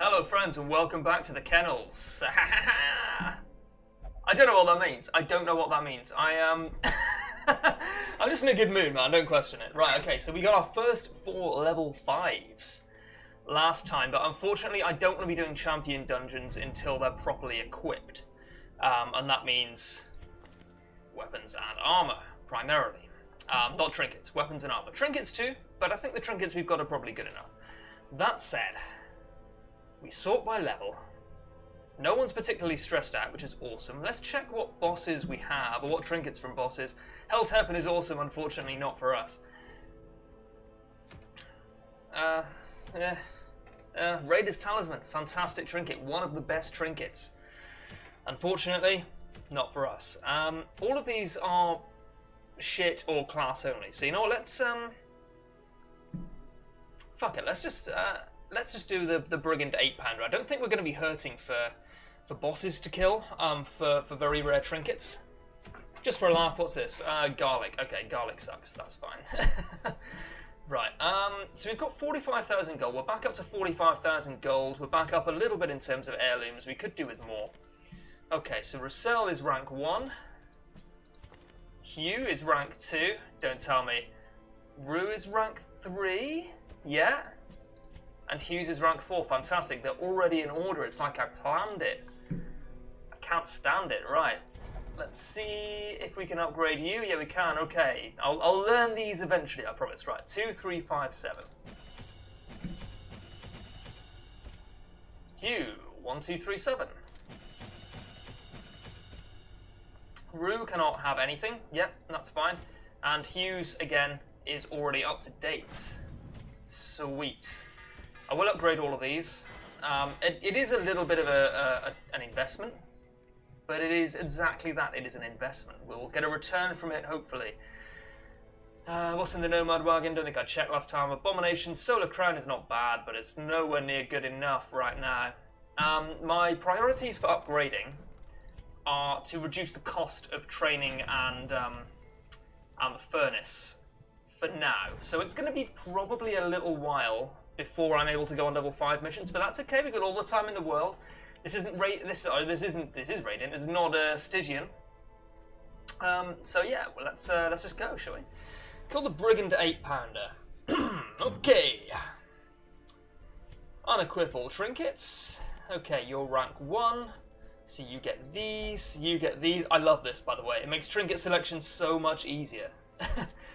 Hello friends and welcome back to the kennels. I don't know what that means. I don't know what that means. I'm just in a good mood, man. Don't question it. Right, okay, so we got our first 4 level 5s last time, but unfortunately I don't want to be doing champion dungeons until they're properly equipped. And that means weapons and armor, primarily. Not trinkets, weapons and armor. Trinkets too, but I think the trinkets we've got are probably good enough. That said, we sort by level. No one's particularly stressed out, which is awesome. Let's check what bosses we have, or what trinkets from bosses. Hell's Hairpin is awesome, unfortunately not for us. Raider's Talisman, fantastic trinket, one of the best trinkets. Unfortunately, not for us. All of these are shit or class only. So you know what, let's fuck it, let's just do the Brigand 8-pounder. I don't think we're going to be hurting for bosses to kill, for very rare trinkets. Just for a laugh, what's this? Garlic. Okay, garlic sucks, that's fine. Right, so we've got 45,000 gold. We're back up to 45,000 gold. We're back up a little bit in terms of heirlooms. We could do with more. Okay, so Russell is rank 1. Hugh is rank 2. Don't tell me. Rue is rank 3. Yeah. And Hughes is rank 4. Fantastic. They're already in order. It's like I planned it. I can't stand it. Right. Let's see if we can upgrade you. Yeah, we can. Okay. I'll learn these eventually, I promise. Right. 2, 3, 5, 7. Hugh. 1, 2, 3, 7. Rue cannot have anything. Yep, that's fine. And Hughes, again, is already up to date. Sweet. I will upgrade all of these. It is a little bit of an investment, but it is exactly that. It is an investment. We'll get a return from it, hopefully. What's in the Nomad wagon? Don't think I checked last time. Abomination. Solar Crown is not bad, but it's nowhere near good enough right now. My priorities for upgrading are to reduce the cost of training and the furnace for now. So it's going to be probably a little while before I'm able to go on level 5 missions, but that's okay. We've got all the time in the world. This isn't this is Radiant. This is not Stygian. So yeah, well, let's just go, shall we? Call the Brigand 8-pounder. Okay. Unequip all trinkets. Okay, you're rank 1. So you get these. You get these. I love this, by the way. It makes trinket selection so much easier.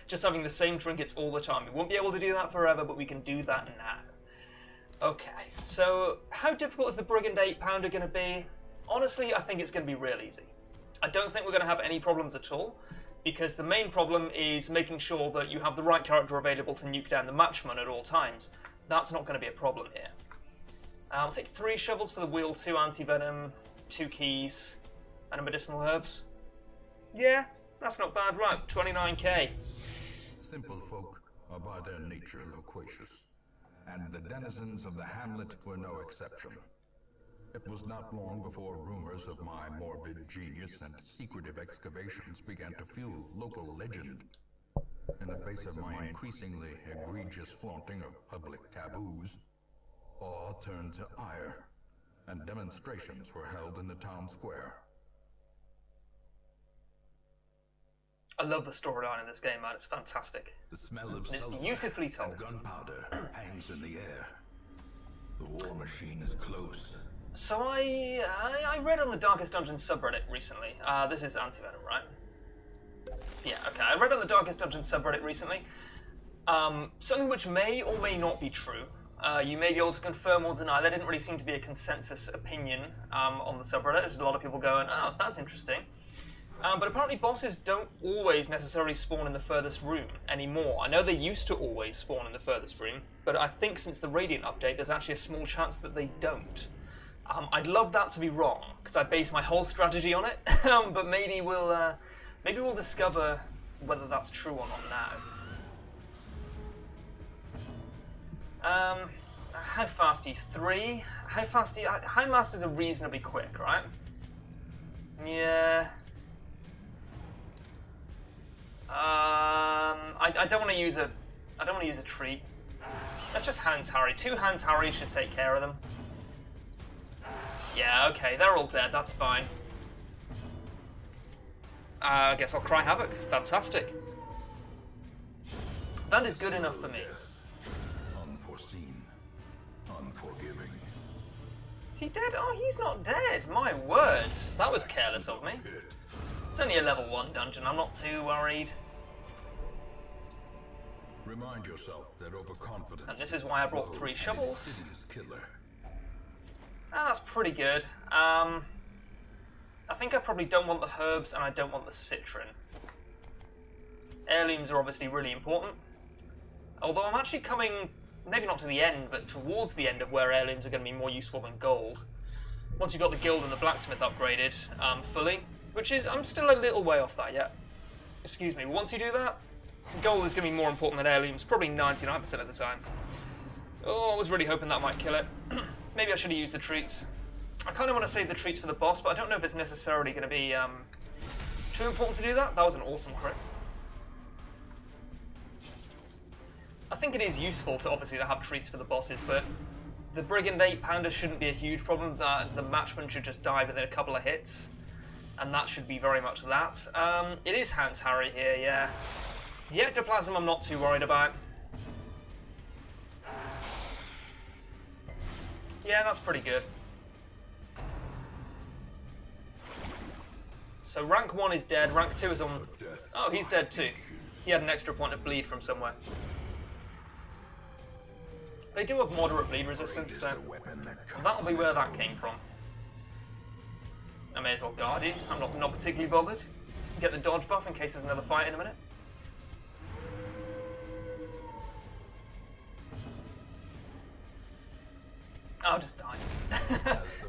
Just having the same trinkets all the time. We won't be able to do that forever, but we can do that now. Okay, so how difficult is the Brigand 8-pounder going to be? Honestly, I think it's going to be real easy. I don't think we're going to have any problems at all, because the main problem is making sure that you have the right character available to nuke down the matchman at all times. That's not going to be a problem here. I'll take 3 shovels for the wheel, 2 anti-venom, 2 keys, and a medicinal herbs. Yeah. That's not bad, right? 29k. Simple folk are by their nature loquacious, and the denizens of the hamlet were no exception. It was not long before rumors of my morbid genius and secretive excavations began to fuel local legend. In the face of my increasingly egregious flaunting of public taboos, awe turned to ire, and demonstrations were held in the town square. I love the storyline in this game, man. It's fantastic. The smell of it's sulfur beautifully told. And gunpowder hangs in the air. The war machine is close. So I read on the Darkest Dungeon subreddit recently. This is anti-venom, right? Yeah, okay. I read on the Darkest Dungeon subreddit recently. Something which may or may not be true. You may be able to confirm or deny. There didn't really seem to be a consensus opinion on the subreddit. There's a lot of people going, oh, that's interesting. But apparently bosses don't always necessarily spawn in the furthest room anymore. I know they used to always spawn in the furthest room, but I think since the Radiant update, there's actually a small chance that they don't. I'd love that to be wrong, because I base my whole strategy on it. But maybe we'll discover whether that's true or not now. How fast are you? 3? How fast are you? Houndmasters are reasonably quick, right? Yeah. I don't want to use a treat. Let's just Hounds Harry. 2 Hounds Harry should take care of them. Yeah, okay, they're all dead, that's fine. I guess I'll cry havoc. Fantastic. That is good enough for me. Unforeseen, unforgiving. Is he dead? Oh, he's not dead. My word. That was careless of me. It's only a level 1 dungeon. I'm not too worried. Remind yourself that overconfidence. And this is why I brought 3 shovels. Killer. Ah, that's pretty good. I think I probably don't want the herbs and I don't want the citron. Heirlooms are obviously really important. Although I'm actually coming, maybe not to the end, but towards the end of where heirlooms are going to be more useful than gold. Once you've got the guild and the blacksmith upgraded fully, which is, I'm still a little way off that yet. Excuse me, once you do that, gold is going to be more important than heirlooms, probably 99% of the time. Oh, I was really hoping that might kill it. Maybe I should have used the treats. I kind of want to save the treats for the boss, but I don't know if it's necessarily going to be too important to do that. That was an awesome crit. I think it is useful to obviously to have treats for the bosses, but the Brigand 8-pounder shouldn't be a huge problem. The matchman should just die within a couple of hits, and that should be very much that. It is Hans Harry here, yeah. The ectoplasm I'm not too worried about. Yeah, that's pretty good. So rank 1 is dead, rank 2 is on... Oh, he's dead too. He had an extra point of bleed from somewhere. They do have moderate bleed resistance, so that'll be where that came from. I may as well guard you. I'm not particularly bothered. Get the dodge buff in case there's another fight in a minute. I'll just die.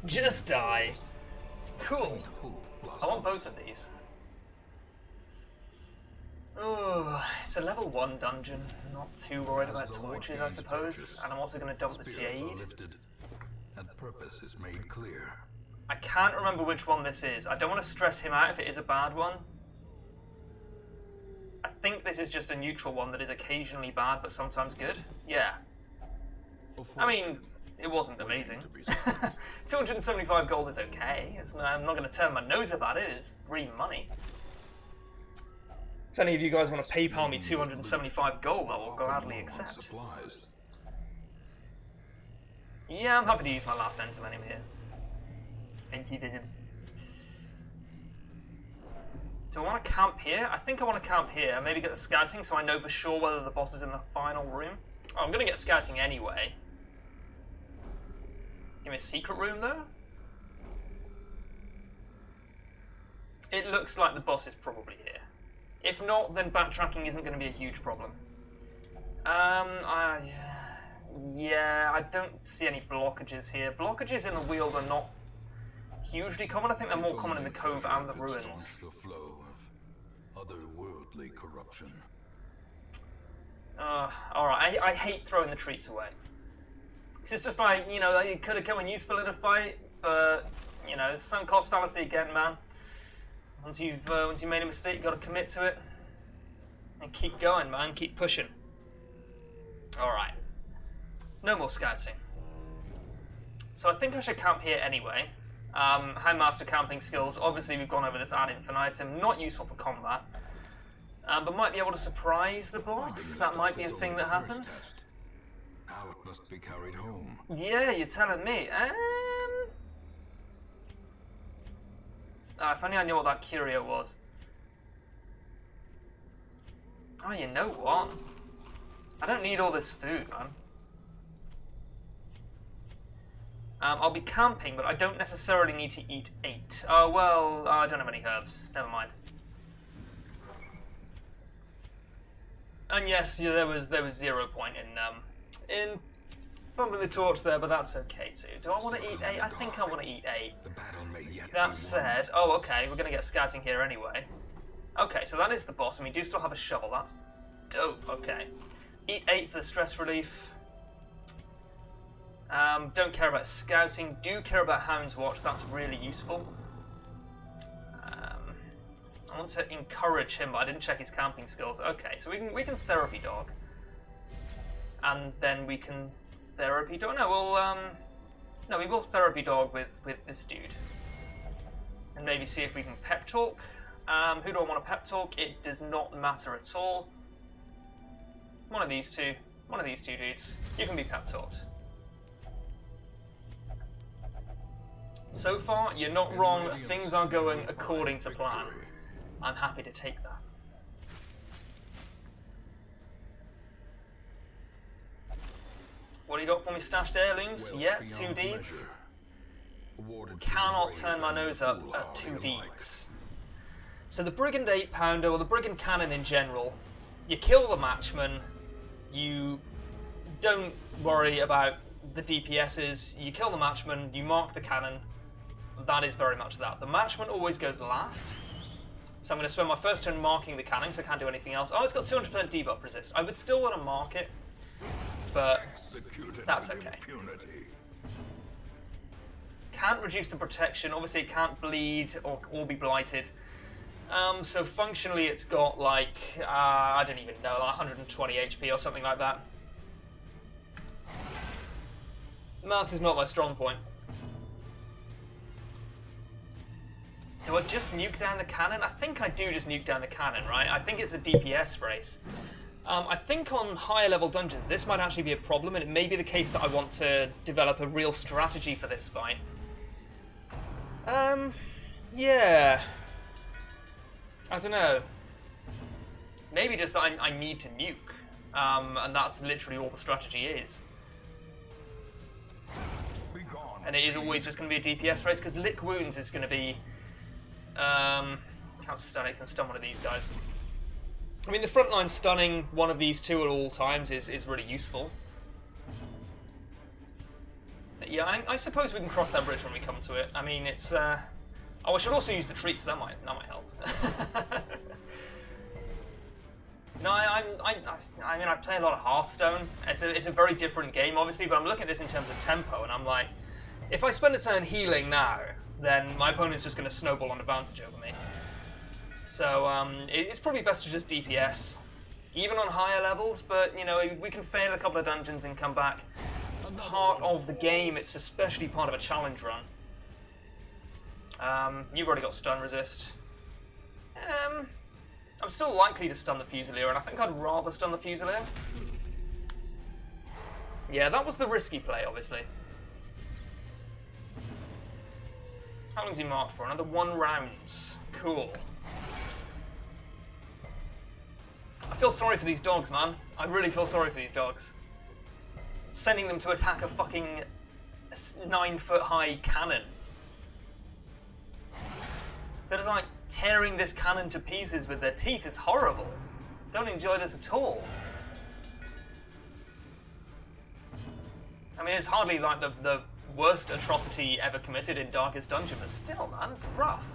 Just die. Cool. I want both of these. Oh, it's a level 1 dungeon. Not too worried about torches, I suppose. And I'm also going to dump the jade. And purpose is made clear. I can't remember which one this is. I don't want to stress him out if it is a bad one. I think this is just a neutral one that is occasionally bad, but sometimes good. Yeah. I mean, it wasn't amazing. 275 gold is okay. I'm not going to turn my nose about it. It's free money. If any of you guys want to PayPal me 275 gold, I will gladly accept. Yeah, I'm happy to use my last enter venom here. Anti-venom. Do I want to camp here? I think I want to camp here. Maybe get the scouting so I know for sure whether the boss is in the final room. Oh, I'm going to get scouting anyway. Give me a secret room though. It looks like the boss is probably here. If not, then backtracking isn't going to be a huge problem. Yeah, I don't see any blockages here. Blockages in the Weald are not hugely common. I think they're more common in the Cove and the Ruins. The flow of otherworldly corruption. Alright, I hate throwing the treats away. Because it's just like, you know, it could have come in useful in a fight, but, you know, it's sunk cost fallacy again, man. Once you made a mistake, you've got to commit to it. And keep going, man. Keep pushing. Alright. No more scouting. So I think I should camp here anyway. Houndmaster camping skills. Obviously, we've gone over this ad infinitum. Not useful for combat. But might be able to surprise the boss. That might be a thing that happens. Now it must be carried home. Yeah, you're telling me. If only I knew what that curio was. Oh, you know what? I don't need all this food, man. I'll be camping, but I don't necessarily need to eat 8. Oh, well, I don't have any herbs. Never mind. And yes, yeah, there was 0 point in bumping the torch there, but that's okay too. Do I want to eat 8? I think I want to eat 8. That said, oh, okay, we're going to get scouting here anyway. Okay, so that is the boss, and we do still have a shovel. That's dope. Okay. Eat 8 for the stress relief. Don't care about scouting. Do care about Hound's Watch. That's really useful. I want to encourage him, but I didn't check his camping skills. Okay, so we can therapy dog, and then we can therapy dog. No, No, we will therapy dog with this dude. And maybe see if we can pep talk. Who do I want to pep talk? It does not matter at all. One of these two. One of these two dudes. You can be pep talked. So far, you're not wrong. Things are going according to plan. I'm happy to take that. What do you got for me? Stashed heirlooms? Yeah, 2 deeds. Cannot turn my nose up at 2 deeds. So the Brigand 8-pounder, or the Brigand Cannon in general, you kill the Matchman, you don't worry about the DPSs, you kill the Matchman, you mark the cannon. That is very much that. The Matchman always goes last. So I'm going to spend my first turn marking the cannon, because I can't do anything else. Oh, it's got 200% debuff resist. I would still want to mark it, but that's okay. Can't reduce the protection. Obviously, it can't bleed or be blighted. So functionally, it's got like, I don't even know, like 120 HP or something like that. Maths is not my strong point. Do I just nuke down the cannon? I think I do just nuke down the cannon, right? I think it's a DPS race. I think on higher level dungeons, this might actually be a problem, and it may be the case that I want to develop a real strategy for this fight. Yeah. I don't know. Maybe just that I need to nuke, and that's literally all the strategy is. And it is always just going to be a DPS race, because Lick Wounds is going to be... can't stun it, can stun one of these guys. I mean, the frontline stunning one of these two at all times is really useful. Yeah, I suppose we can cross that bridge when we come to it. I mean, it's... oh, I should also use the treats, that might help. No, I mean, I play a lot of Hearthstone. It's a very different game, obviously, but I'm looking at this in terms of tempo, and I'm like, if I spend a turn healing now, then my opponent's just going to snowball on advantage over me. So it's probably best to just DPS, even on higher levels, but, you know, we can fail a couple of dungeons and come back. It's part of the game. It's especially part of a challenge run. You've already got stun resist. I'm still likely to stun the Fusilier, and I think I'd rather stun the Fusilier. Yeah, that was the risky play, obviously. How long's he marked for? Another 1 rounds. Cool. I feel sorry for these dogs, man. I really feel sorry for these dogs. Sending them to attack a fucking 9-foot-high cannon. They're just like tearing this cannon to pieces with their teeth. It's horrible. Don't enjoy this at all. I mean, it's hardly like the worst atrocity ever committed in Darkest Dungeon, but still, man, it's rough.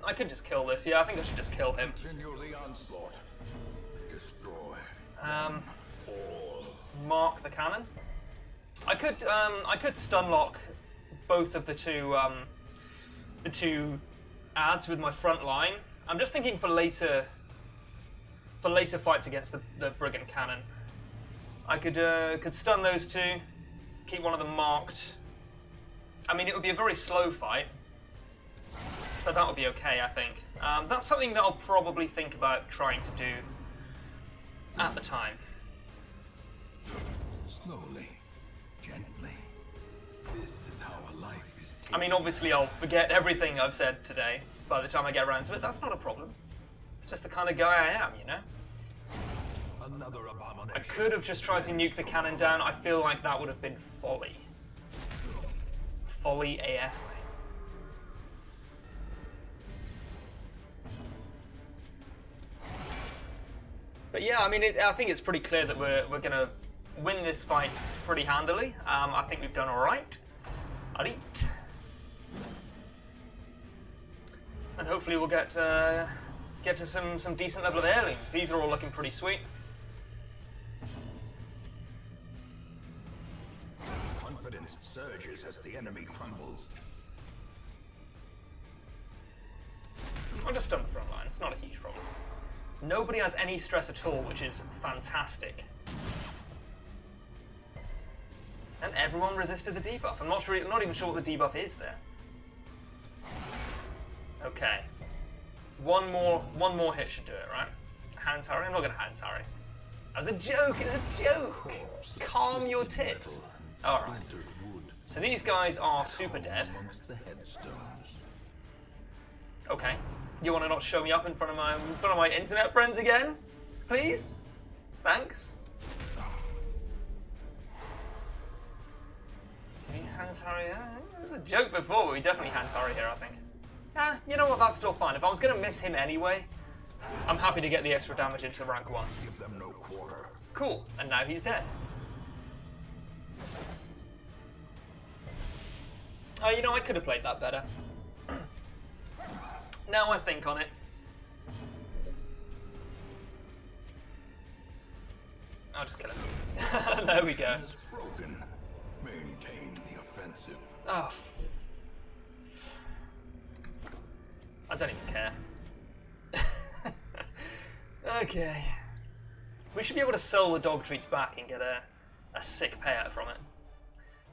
I could just kill this. Yeah, I think I should just kill him. Continue the onslaught. Destroy. Mark the cannon. I could stun lock both of the two adds with my front line. I'm just thinking for later fights against the Brigand Cannon. I could stun those two, keep one of them marked. I mean, it would be a very slow fight, but that would be okay, I think. That's something that I'll probably think about trying to do at the time. Slowly, gently. This is how a life is taken. I mean, obviously I'll forget everything I've said today by the time I get around to it. That's not a problem. It's just the kind of guy I am, you know? Another abomination. I could have just tried to nuke the cannon down. I feel like that would have been folly. Folly AF. But yeah, I mean, I think it's pretty clear that we're going to win this fight pretty handily. I think we've done all right. Alright. And hopefully we'll get to some decent level of heirlooms. These are all looking pretty sweet. Confidence surges as the enemy crumbles. I'll just stun the front line. It's not a huge problem. Nobody has any stress at all, which is fantastic. And everyone resisted the debuff. I'm not even sure what the debuff is there. Okay. One more hit should do it, right? Hands Harry? I'm not gonna hands Harry. That was a joke, it was a joke! Calm your tits. Alright. So these guys are super dead. Okay. You wanna not show me up in front of my internet friends again? Please? Thanks. Can you hands Harry? It was a joke before, but we definitely hands Harry here, I think. You know what, that's still fine. If I was gonna miss him anyway, I'm happy to get the extra damage into rank 1. Give them no quarter. Cool, and now he's dead. Oh, you know, I could have played that better. Now I think on it. I'll just kill him. There we go. Broken. Maintain the offensive. Oh. I don't even care. Okay. We should be able to sell the dog treats back and get a sick payout from it.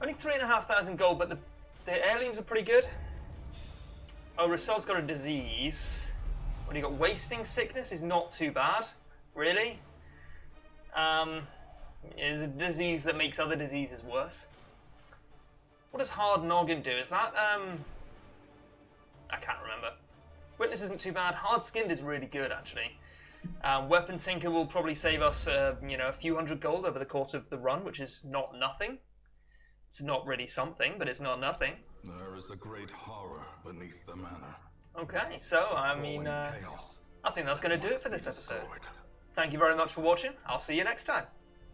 Only 3,500 gold, but the heirlooms are pretty good. Oh, Roussel's got a disease. What do you got? Wasting sickness is not too bad, really. Is a disease that makes other diseases worse. What does Hard Noggin do? Is that I can't remember. Witness isn't too bad. Hard Skinned is really good, actually. Weapon Tinker will probably save us, you know, a few hundred gold over the course of the run, which is not nothing. It's not really something, but it's not nothing. There is a great horror beneath the manor. Okay, so, I mean, I think that's going to do it for this episode. Thank you very much for watching. I'll see you next time.